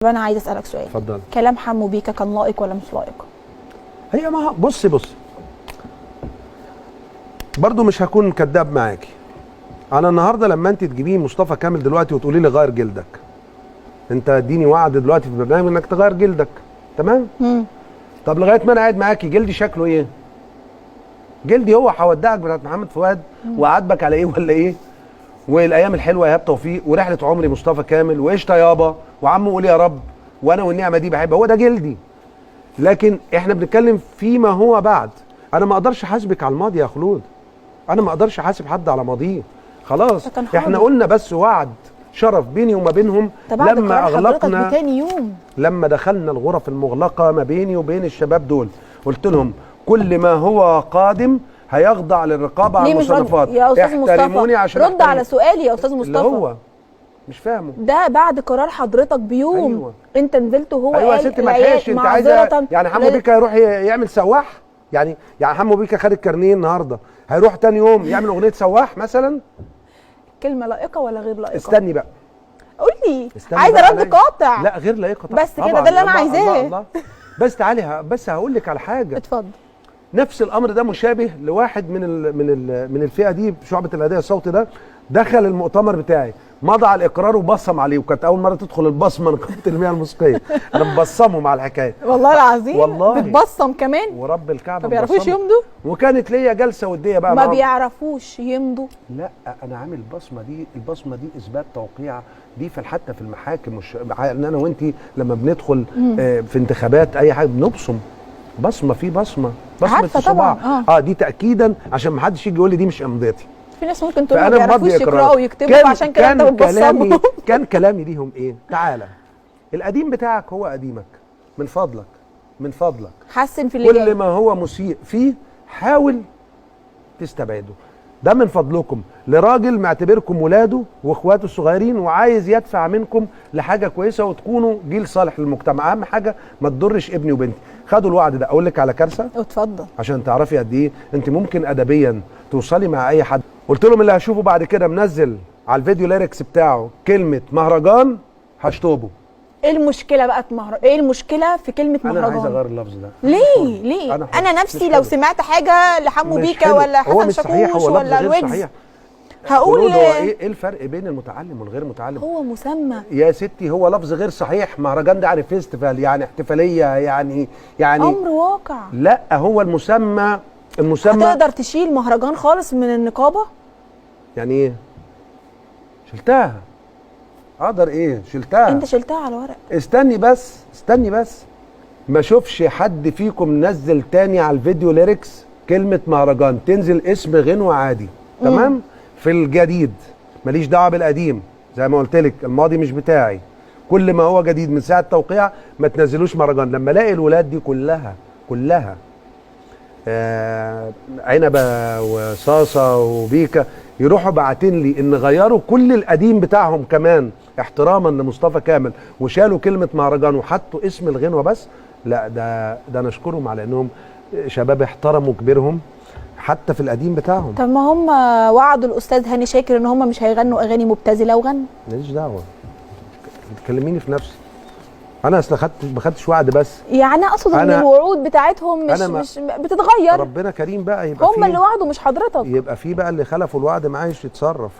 انا عايزه اسالك سؤال. اتفضل. كلام حمو بيكا كان لائق ولا مش لائق؟ هي ما بصي برضو مش هكون كداب معاكي. انا النهارده لما انت تجيبيه مصطفى كامل دلوقتي وتقولي لي غير جلدك، انت اديني وعد دلوقتي في البرنامج انك تغير جلدك، تمام؟ طب لغايه ما انا قاعد معاكي جلدي شكله ايه؟ جلدي هو هودعك بتاعت محمد فؤاد وعاتبك على ايه ولا ايه؟ والايام الحلوه ايهاب توفيق ورحله عمري مصطفى كامل وقشطه يابا وعم قول يا رب وانا والنعمه دي بحبها، هو ده جلدي. لكن احنا بنتكلم فيما هو بعد. انا ما اقدرش احاسبك على الماضي يا خلود، انا ما اقدرش احاسب حد على ماضيه، خلاص احنا قلنا بس وعد شرف بيني وما بينهم لما اغلقنا بتاني يوم، لما دخلنا الغرف المغلقه ما بيني وبين الشباب دول، قلت لهم كل ما هو قادم هيخضع للرقابه على المصنفات. يا استاذ احترموني مصطفى، عشان رد على سؤالي يا استاذ مصطفى. اللي هو مش فاهمه ده بعد قرار حضرتك بيوم. أيوة. انت نزلت وهو ايوه يا ستي ما تحيش. انت عايزه يعني حمو بيكا يروح يعمل سواح؟ يعني حمو بيكا خد الكارنيه النهارده، هيروح تاني يوم يعمل اغنيه سواح مثلا؟ كلمه لائقه ولا غير لائقه؟ استني بقى، قول لي، عايزه رد قاطع. لا غير لائقه طبعا، بس كده ده اللي انا عايزاه. الله. بس تعالي بس هقول لك على حاجه. اتفضل. نفس الامر ده مشابه لواحد من الفئه دي شعبه الهدايا الصوتي ده، دخل المؤتمر بتاعي مضى على الاقرار وبصم عليه، وكانت اول مره تدخل البصمه نقابه المياه الموسيقيه. انا مبصمهم على الحكايه والله العظيم، والله بتبصم كمان ورب الكعبه. ما بيعرفوش يمضوا، وكانت ليا جلسه وديه بقى ما بيعرفوش يمضوا. لا انا عامل البصمه دي اثبات توقيع، دي حتى في المحاكم، مش ان انا وانت لما بندخل في انتخابات اي حاجه بنبصم بصمه بصمه الصباع. دي تاكيدا عشان ما حدش يجي يقول لي دي مش امضيتي. في ناس ممكن تقول ما بيعرفوش يقراوا ويكتبوا عشان كده انت بتبصمهم. كان كلامي ليهم ايه؟ تعالى القديم بتاعك هو قديمك، من فضلك حسن في اللي جاي. كل ما هو مسيء فيه حاول تستبعده، ده من فضلكم لراجل معتبركم ولاده واخواته الصغيرين وعايز يدفع منكم لحاجه كويسه وتكونوا جيل صالح للمجتمع. اهم حاجه ما تضرش ابني وبنتي. خدوا الوعد ده. اقول لك على كارثه؟ اتفضل. عشان تعرفي قد ايه انت ممكن ادبيا توصلي مع اي حد. قلت لهم اللي هشوفه بعد كده منزل على الفيديو ليركس بتاعه كلمه مهرجان هشطبه. ايه المشكله بقى ايه المشكله في كلمه مهرجان؟ انا عايز اغير اللفظ ده. ليه؟ انا نفسي لو سمعت حاجه لحمو بيكا ولا حسن شاكوش ولا الويجز هقول هو ايه الفرق بين المتعلم والغير متعلم؟ هو مسمى يا ستي، هو لفظ غير صحيح. مهرجان ده يعني فيستيفال، يعني احتفاليه، يعني امر واقع. لا هو المسمى هتقدر تشيل مهرجان خالص من النقابه؟ يعني ايه شلتها؟ اقدر ايه شلتها؟ انت شلتها على ورق. استني بس ما اشوفش حد فيكم نزل تاني على الفيديو ليركس كلمه مهرجان، تنزل اسم غنوه عادي. تمام؟ في الجديد ماليش دعوه بالقديم، زي ما قلت لك الماضي مش بتاعي. كل ما هو جديد من ساعه توقيع ما تنزلوش مهرجان. لما الاقي الولاد دي كلها عنبه وصاصه وبيكا يروحوا باعتين لي ان غيروا كل القديم بتاعهم كمان احتراما لمصطفى كامل وشالوا كلمه مهرجان وحطوا اسم الغنوه بس، لا ده نشكرهم على انهم شباب احترموا كبيرهم حتى في القديم بتاعهم. طب ما هم وعدوا الاستاذ هاني شاكر ان هم مش هيغنوا اغاني مبتذله وغنوا. ماليش دعوه، بتكلميني في نفسي. انا اصل ما خدتش وعد بس. يعني اقصد ان الوعود بتاعتهم مش بتتغير. ربنا كريم بقى، يبقى هم اللي وعدوا مش حضرتك. يبقى في بقى اللي خلفوا الوعد معايش يتصرف.